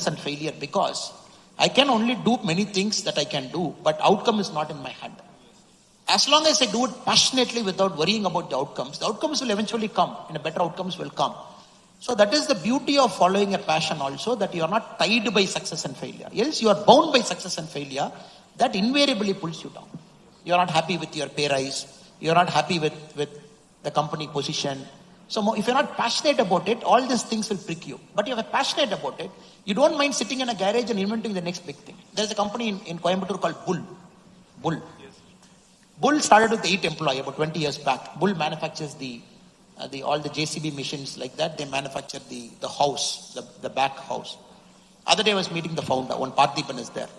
success and failure because I can only do many things that I can do, but outcome is not in my hand. As long as I do it passionately without worrying about the outcomes will eventually come, and better outcomes will come. So that is the beauty of following a passion also, that you are not tied by success and failure. Else you are bound by success and failure, that invariably pulls you down. You are not happy with your pay rise, you are not happy with the company position. So if you're not passionate about it, all these things will prick you. But if you're passionate about it, you don't mind sitting in a garage and inventing the next big thing. There's a company in Coimbatore called Bull. Bull started with 8 employees about 20 years back. Bull manufactures all the JCB machines like that. They manufacture the house, the back house. Other day I was meeting the founder, one Parthipan is there.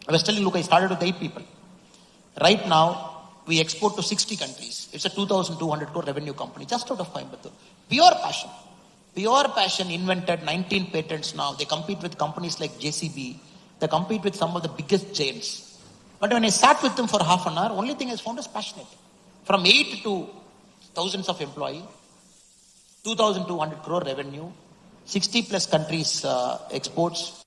I was telling, look, I started with 8 people. Right now, we export to 60 countries. It's a 2,200 crore revenue company just out of Coimbatore. Pure passion, invented 19 patents now. They compete with companies like JCB. They compete with some of the biggest giants. But when I sat with them for half an hour, only thing I found is passionate. From 8 to thousands of employees, 2,200 crore revenue, 60 plus countries exports.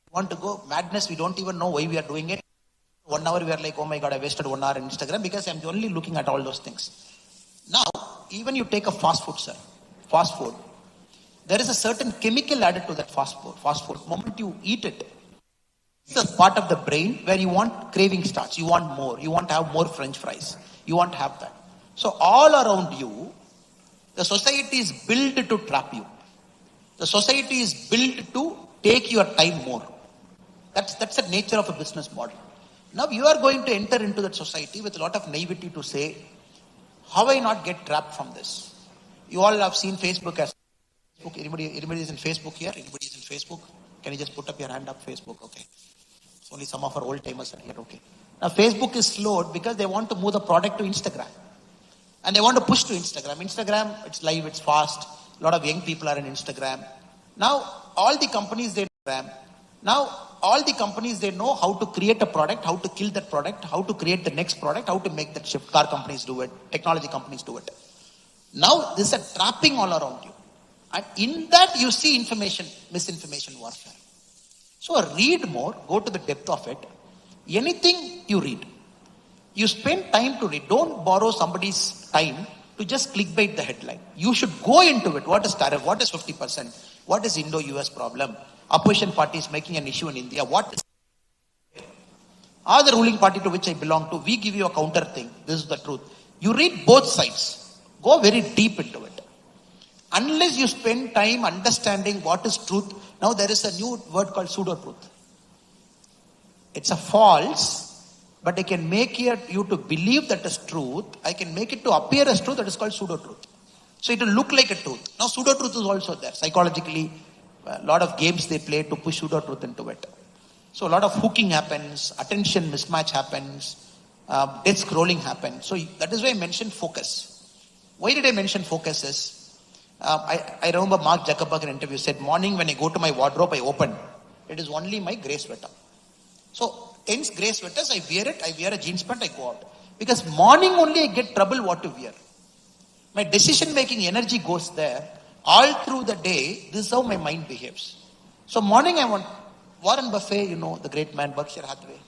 Want to go madness, we don't even know why we are doing it. 1 hour we are like, oh my god, I wasted 1 hour on Instagram because I'm only looking at all those things. Now, even you take a fast food, there is a certain chemical added to that fast food. The moment you eat it, it's a part of the brain where you want craving starts. You want more. You want to have more French fries. You want to have that. So all around you, the society is built to trap you. The society is built to take your time more. That's the nature of a business model. Now you are going to enter into that society with a lot of naivety to say, how I not get trapped from this? You all have seen Facebook as Facebook. Anybody is in Facebook here? Anybody is in Facebook? Can you just put up your hand up, Facebook? Okay. So only some of our old timers are here. Okay. Now Facebook is slowed because they want to move the product to Instagram. And they want to push to Instagram. Instagram, it's live, it's fast. A lot of young people are in Instagram. Now all the companies they know how to create a product, how to kill that product, how to create the next product, how to make that shift. Car companies do it, technology companies do it. Now this is a trapping all around you. And in that you see misinformation warfare. So read more, go to the depth of it. Anything you read, you spend time to read. Don't borrow somebody's time to just clickbait the headline. You should go into it. What is tariff? What is 50%? What is Indo-US problem? Opposition party is making an issue in India. What is the ruling party to which I belong to? We give you a counter thing. This is the truth. You read both sides. Go very deep into it. Unless you spend time understanding what is truth. Now there is a new word called pseudo-truth. It's a false, but I can make you to believe that is truth. I can make it to appear as truth. That is called pseudo-truth. So it will look like a truth. Now pseudo-truth is also there. Psychologically, a lot of games they play to push pseudo-truth into it. So a lot of hooking happens, attention mismatch happens, death scrolling happens. So that is why I mentioned focus. Why did I mention focus is, I remember Mark Zuckerberg in an interview said, morning when I go to my wardrobe, I open. It is only my grey sweater. So hence grey sweaters, I wear a jeans pant, I go out. Because morning only I get trouble what to wear. My decision making energy goes there. All through the day, this is how my mind behaves. So morning I want Warren Buffett, the great man, Berkshire Hathaway.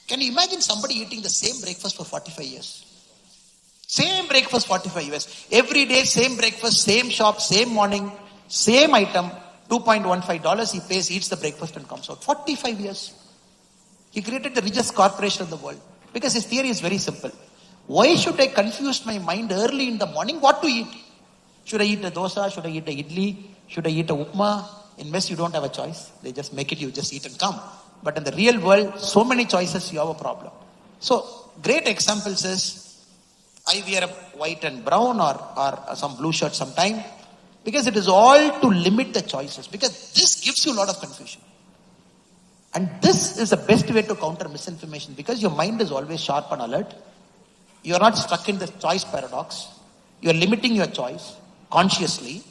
Can you imagine somebody eating the same breakfast for 45 years? Same breakfast 45 years. Every day, same breakfast, same shop, same morning, same item, $2.15 he pays, eats the breakfast and comes out. 45 years. He created the richest corporation in the world. Because his theory is very simple. Why should I confuse my mind early in the morning what to eat? Should I eat a dosa? Should I eat a idli? Should I eat a upma? In West, you don't have a choice. They just make it, you just eat and come. But in the real world, so many choices, you have a problem. So, great examples is, I wear a white and brown or some blue shirt sometime. Because it is all to limit the choices. Because this gives you a lot of confusion. And this is the best way to counter misinformation. Because your mind is always sharp and alert. You are not stuck in the choice paradox. You are limiting your choice consciously.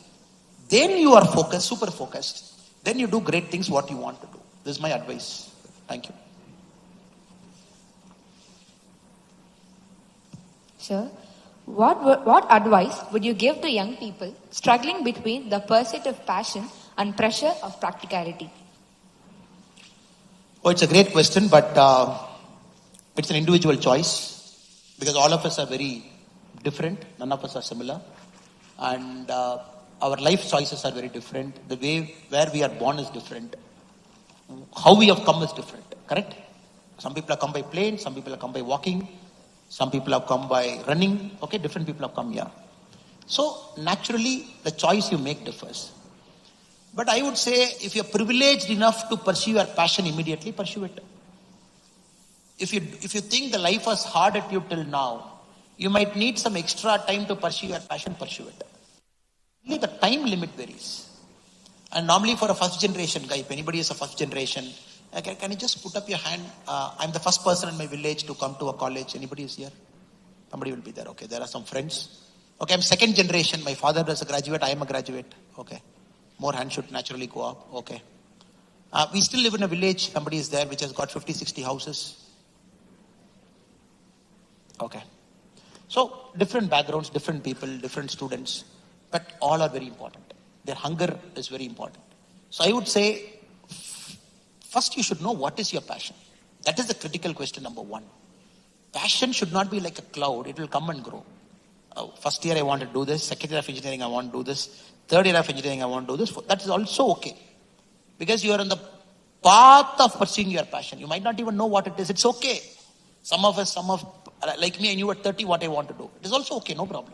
Then you are focused, super focused. Then you do great things what you want to do. This is my advice. Thank you. Sir, what advice would you give to young people struggling between the pursuit of passion and pressure of practicality? Oh, it's a great question, but it's an individual choice because all of us are very different. None of us are similar. And our life choices are very different. The way where we are born is different. How we have come is different. Correct? Some people have come by plane. Some people have come by walking. Some people have come by running. Okay, different people have come here. So naturally, the choice you make differs. But I would say, if you're privileged enough to pursue your passion immediately, pursue it. If you think the life was hard at you till now, you might need some extra time to pursue your passion, pursue it. Only the time limit varies. And normally for a first generation guy, if anybody is a first generation, can you just put up your hand? I'm the first person in my village to come to a college. Anybody is here? Somebody will be there. Okay, there are some friends. Okay, I'm second generation. My father is a graduate. I am a graduate. Okay. More hands should naturally go up. Okay. We still live in a village. Somebody is there which has got 50, 60 houses. Okay. So, different backgrounds, different people, different students. But all are very important. Their hunger is very important. So, I would say, first you should know what is your passion. That is the critical question number one. Passion should not be like a cloud. It will come and grow. First year I want to do this. Second year of engineering I want to do this. Third year of engineering I want to do this. That is also okay. Because you are on the path of pursuing your passion. You might not even know what it is. It's okay. Some of us, like me, I knew at 30 what I want to do. It is also okay, no problem.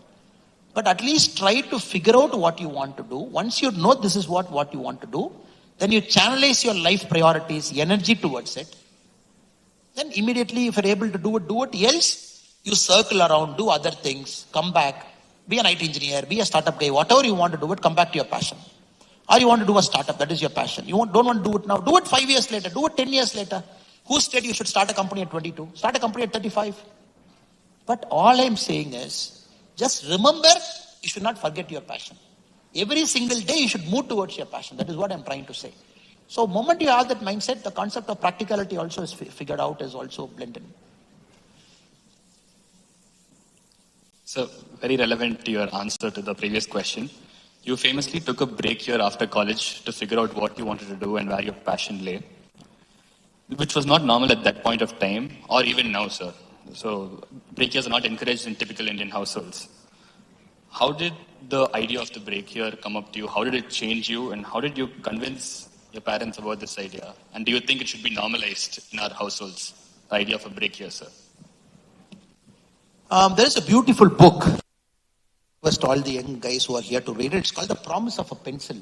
But at least try to figure out what you want to do. Once you know this is what you want to do, then you channelize your life priorities, energy towards it. Then immediately, if you're able to do it. Else, you circle around, do other things, come back, be an IT engineer, be a startup guy, whatever you want to do it, come back to your passion. Or you want to do a startup, that is your passion. Don't want to do it now, do it 5 years later, do it 10 years later. Who said you should start a company at 22? Start a company at 35. But all I'm saying is, just remember, you should not forget your passion. Every single day, you should move towards your passion. That is what I'm trying to say. So, the moment you have that mindset, the concept of practicality also is figured out, is also blended. So, very relevant to your answer to the previous question. You famously took a break here after college to figure out what you wanted to do and where your passion lay, which was not normal at that point of time, or even now, sir. So, break years are not encouraged in typical Indian households. How did the idea of the break here come up to you? How did it change you? And how did you convince your parents about this idea? And do you think it should be normalized in our households, the idea of a break year, sir? There is a beautiful book. First, all the young guys who are here to read it. It's called The Promise of a Pencil,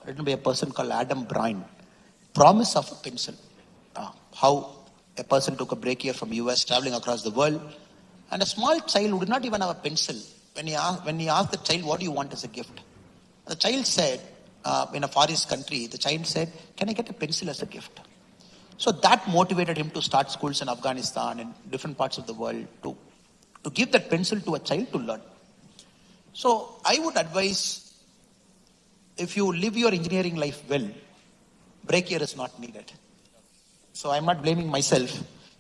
written by a person called Adam Bryan. Promise of a Pencil. How a person took a break here from US, traveling across the world, and a small child who did not even have a pencil. When he asked the child, "What do you want as a gift?" The child said, in a forest country, the child said, "Can I get a pencil as a gift?" So that motivated him to start schools in Afghanistan and different parts of the world to give that pencil to a child to learn. So I would advise, if you live your engineering life well, break year is not needed. So I'm not blaming myself.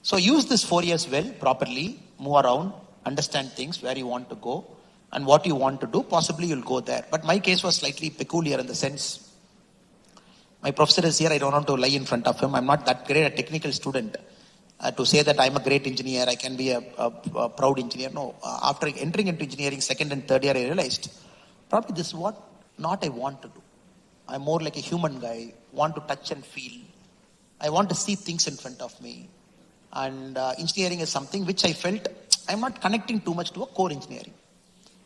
So use this 4 years well, properly, move around, understand things, where you want to go, and what you want to do. Possibly you'll go there. But my case was slightly peculiar in the sense, my professor is here, I don't want to lie in front of him. I'm not that great a technical student. to say that I'm a great engineer, I can be a proud engineer. No, after entering into engineering, second and third year, I realized probably this is what not I want to do. I'm more like a human guy, want to touch and feel. I want to see things in front of me. And engineering is something which I felt I'm not connecting too much to a core engineering.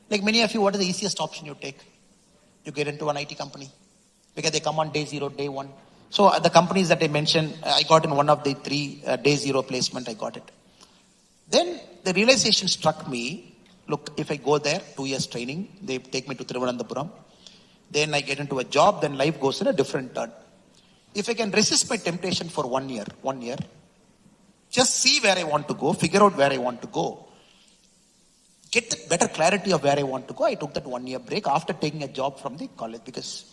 Like many of you, what is the easiest option you take? You get into an IT company because they come on day zero, day one. So the companies that I mentioned, I got in one of the three day zero placement, I got it. Then the realization struck me, look, if I go there, 2 years training, they take me to Thiruvananthapuram, then I get into a job, then life goes in a different turn. If I can resist my temptation for 1 year, just see where I want to go, figure out where I want to go, get the better clarity of where I want to go. I took that 1 year break after taking a job from the college because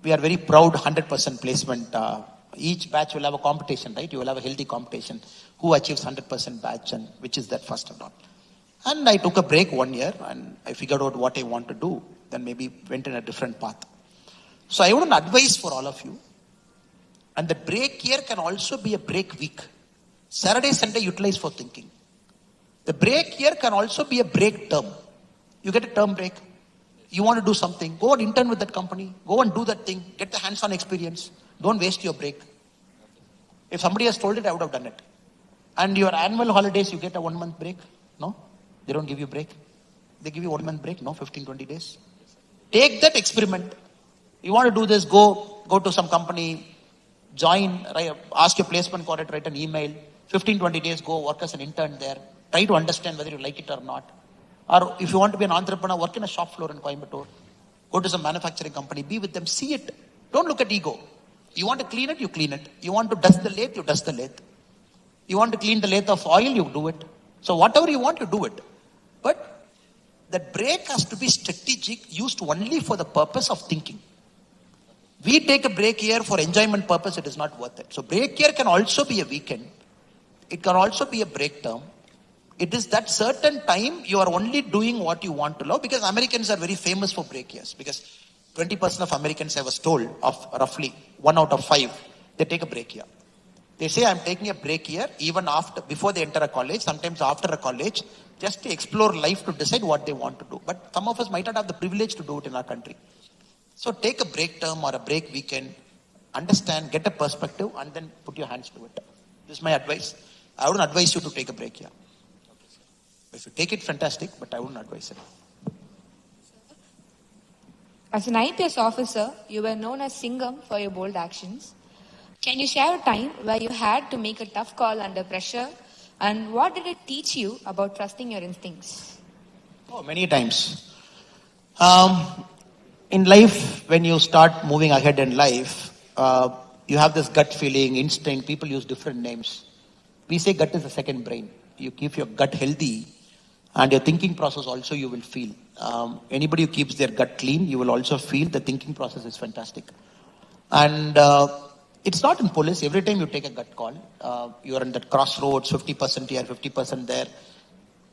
we are very proud 100% placement. Each batch will have a competition, right? You will have a healthy competition. Who achieves 100% batch and which is that first or not. And I took a break 1 year and I figured out what I want to do. Then maybe went in a different path. So I would advise for all of you. And the break year can also be a break week. Saturday, Sunday utilize for thinking. The break year can also be a break term. You get a term break. You want to do something. Go and intern with that company. Go and do that thing. Get the hands-on experience. Don't waste your break. If somebody has told it, I would have done it. And your annual holidays, you get a 1 month break. No? They don't give you break. They give you 1 month break. No? 15, 20 days. Take that experiment. You want to do this, go to some company, join, ask your placement coordinator, write an email. 15, 20 days, go work as an intern there. Try to understand whether you like it or not. Or if you want to be an entrepreneur, work in a shop floor in Coimbatore. Go to some manufacturing company, be with them, see it. Don't look at ego. You want to clean it, you clean it. You want to dust the lathe, you dust the lathe. You want to clean the lathe of oil, you do it. So whatever you want, you do it. But that break has to be strategic, used only for the purpose of thinking. We take a break here for enjoyment purpose, it is not worth it. So break here can also be a weekend. It can also be a break term. It is that certain time you are only doing what you want to love, because Americans are very famous for break years. Because 20% of Americans, I was told, of roughly 1 out of 5, they take a break year. They say I'm taking a break year even before they enter a college, sometimes after a college, just to explore life, to decide what they want to do. But some of us might not have the privilege to do it in our country. So take a break term or a break weekend, understand, get a perspective, and then put your hands to it. This is my advice. I wouldn't advise you to take a break here. If you take it, fantastic, but I wouldn't advise it. As an IPS officer, you were known as Singham for your bold actions. Can you share a time where you had to make a tough call under pressure, and what did it teach you about trusting your instincts? Oh, many times. In life, when you start moving ahead in life, you have this gut feeling, instinct. People use different names. We say gut is the second brain. You keep your gut healthy, and your thinking process also you will feel. Anybody who keeps their gut clean, you will also feel the thinking process is fantastic. And it's not in police. Every time you take a gut call, you are in that crossroads, 50% here, 50% there.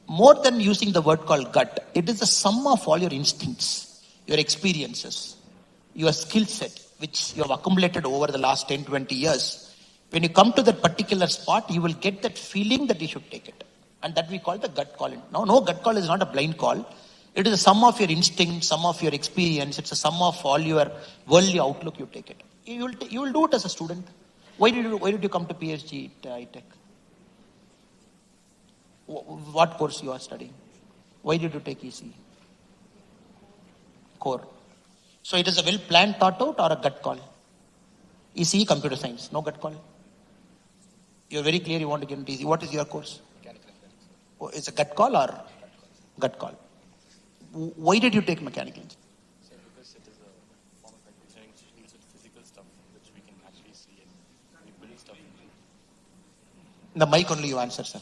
More than using the word called gut, it is the sum of all your instincts, your experiences, your skill set, which you have accumulated over the last 10, 20 years. When you come to that particular spot, you will get that feeling that you should take it. And that we call the gut call. No, gut call is not a blind call. It is a sum of your instinct, sum of your experience. It's a sum of all your worldly outlook, you take it. You will do it as a student. Why did you come to PhD at iTECH? What course you are studying? Why did you take EC? Core. So it is a well planned, thought out, or a gut call? ECE, computer science, no gut call. You're very clear you want to get into ECE. What is your course? Mechanical engineering. Oh, it's a gut call or gut call? Why did you take mechanical engineering? Because it is a form of engineering which deals with physical stuff, which we can actually see and we build stuff. The mic only you answer, sir.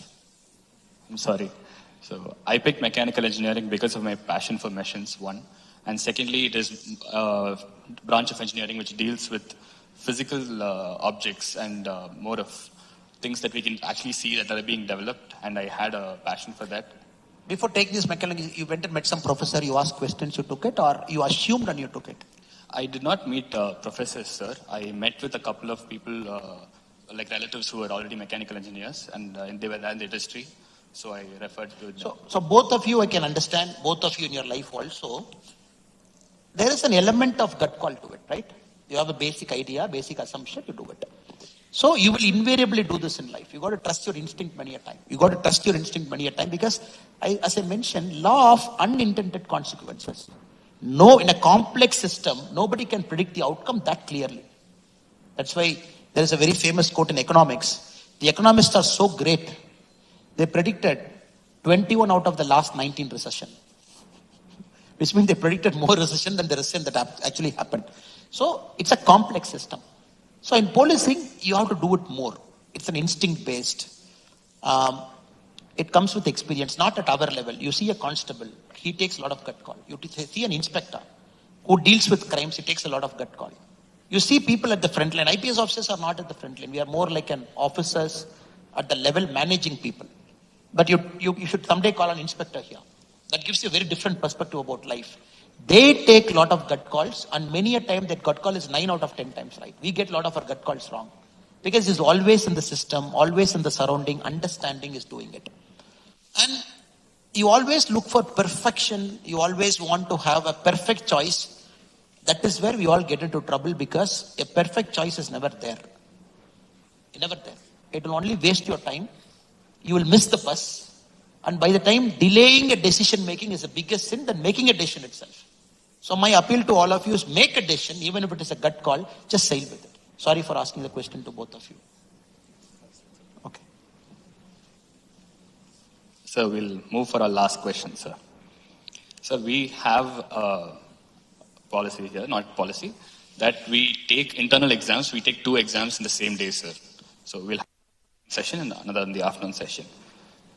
I'm sorry. So I picked mechanical engineering because of my passion for machines, one. And secondly, it is a branch of engineering which deals with physical objects and more of things that we can actually see that are being developed. And I had a passion for that. Before taking this mechanical, you went and met some professor, you asked questions, you took it, or you assumed and you took it? I did not meet professors, sir. I met with a couple of people like relatives who were already mechanical engineers, and they were in the industry. So I referred to them. So both of you, I can understand, both of you in your life also, there is an element of gut call to it, right? You have a basic idea, basic assumption, you do it. So you will invariably do this in life. You got to trust your instinct many a time. You got to trust your instinct many a time because, as I mentioned, law of unintended consequences. No, in a complex system, nobody can predict the outcome that clearly. That's why there is a very famous quote in economics. The economists are so great, they predicted 21 out of the last 19 recession. Which means they predicted more recession than the recession that actually happened. So it's a complex system. So in policing, you have to do it more. It's an instinct based. It comes with experience, not at our level. You see a constable, he takes a lot of gut call. You see an inspector who deals with crimes, he takes a lot of gut call. You see people at the front line. IPS officers are not at the front line. We are more like an officers at the level managing people. But you should someday call an inspector here. That gives you a very different perspective about life. They take a lot of gut calls, and many a time that gut call is 9 out of 10 times right. We get a lot of our gut calls wrong. Because it's always in the system, always in the surrounding, understanding is doing it. And you always look for perfection. You always want to have a perfect choice. That is where we all get into trouble because a perfect choice is never there. Never there. It will only waste your time. You will miss the bus. And by the time delaying a decision making is the biggest sin than making a decision itself. So my appeal to all of you is make a decision, even if it is a gut call, just sail with it. Sorry for asking the question to both of you. Okay. So we'll move for our last question, sir. So we have a policy here, not policy, that we take internal exams, we take 2 exams in the same day, sir. So we'll have a session and another in the afternoon session.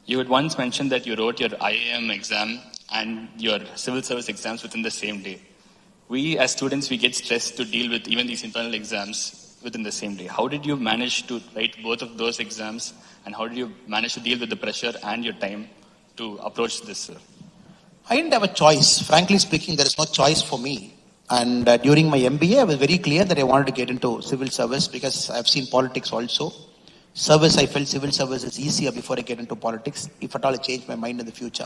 You had once mentioned that you wrote your IAM exam and your civil service exams within the same day. We as students, we get stressed to deal with even these internal exams within the same day. How did you manage to write both of those exams, and how did you manage to deal with the pressure and your time to approach this, sir? I didn't have a choice. Frankly speaking, there is no choice for me. And during my MBA, I was very clear that I wanted to get into civil service because I've seen politics also. Service, I felt civil service is easier before I get into politics, if at all I change my mind in the future.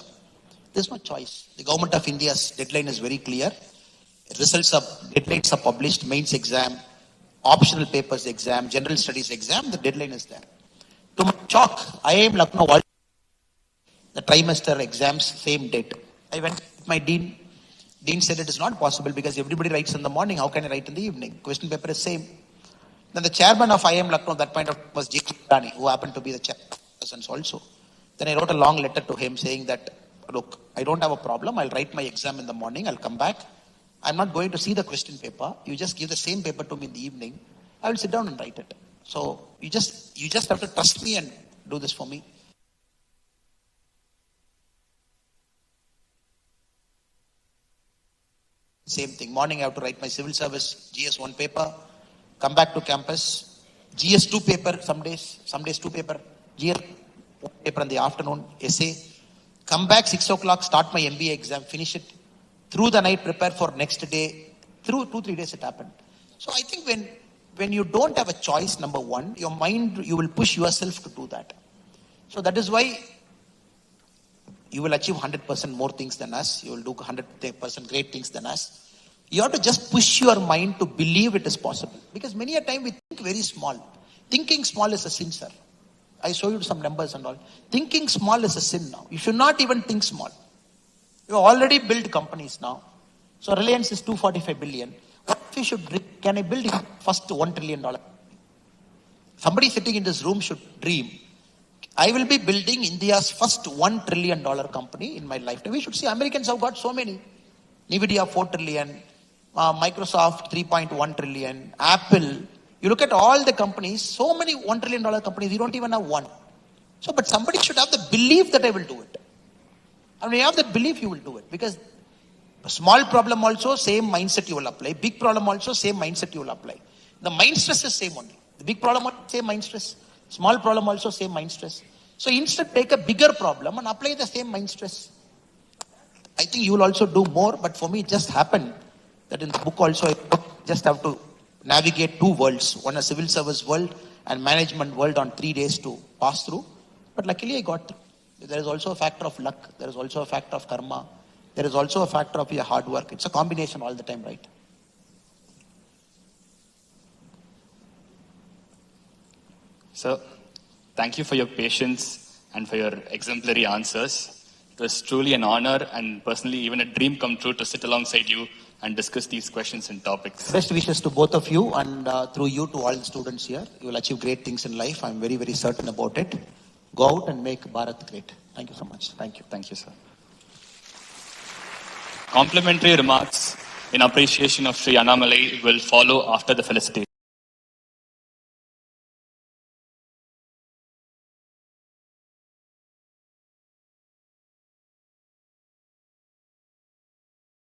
There's no choice. The government of India's deadline is very clear. Deadlines are published, mains exam, optional papers exam, general studies exam, the deadline is there. To my shock, IIM Lucknow, the trimester exams, same date. I went with my dean. Dean said it is not possible because everybody writes in the morning. How can I write in the evening? Question paper is same. Then the chairman of IIM Lucknow at that point was J. Rani, who happened to be the chairperson also. Then I wrote a long letter to him saying that, look, I don't have a problem. I'll write my exam in the morning. I'll come back. I'm not going to see the question paper. You just give the same paper to me in the evening. I will sit down and write it. So you just have to trust me and do this for me. Same thing. Morning I have to write my civil service GS1 paper. Come back to campus. GS2 paper some days 2 paper. GS1 paper in the afternoon. Essay. Come back 6 o'clock. Start my MBA exam. Finish it. Through the night prepare for next day. Through 2-3 days it happened. So I think when you don't have a choice, number one, your mind, you will push yourself to do that. So that is why you will achieve 100% more things than us. You will do 100% great things than us. You have to just push your mind to believe it is possible. Because many a time we think very small. Thinking small is a sin, sir. I show you some numbers and all. Thinking small is a sin now. You should not even think small. You already built companies now. So Reliance is 245 billion. What if you should dream? Can I build first $1 trillion? Somebody sitting in this room should dream. I will be building India's first $1 trillion company in my lifetime. We should see Americans have got so many. NVIDIA 4 trillion, Microsoft 3.1 trillion, Apple. You look at all the companies, so many $1 trillion companies, you don't even have one. So, but somebody should have the belief that I will do it. And when you have that belief, you will do it. Because a small problem also, same mindset you will apply. Big problem also, same mindset you will apply. The mind stress is same only. The big problem also, same mind stress. Small problem also, same mind stress. So instead, take a bigger problem and apply the same mind stress. I think you will also do more, but for me, it just happened that in the book also, I just have to navigate 2 worlds. One a civil service world and management world on 3 days to pass through. But luckily I got through. There is also a factor of luck. There is also a factor of karma. There is also a factor of your hard work. It's a combination all the time, right? Sir, thank you for your patience and for your exemplary answers. It was truly an honor and personally even a dream come true to sit alongside you and discuss these questions and topics. Best wishes to both of you and through you to all the students here. You will achieve great things in life. I'm very, very certain about it. Go out and make Bharat great. Thank you so much. Thank you. Thank you, sir. Complimentary remarks in appreciation of Sri Annamalai will follow after the felicitation.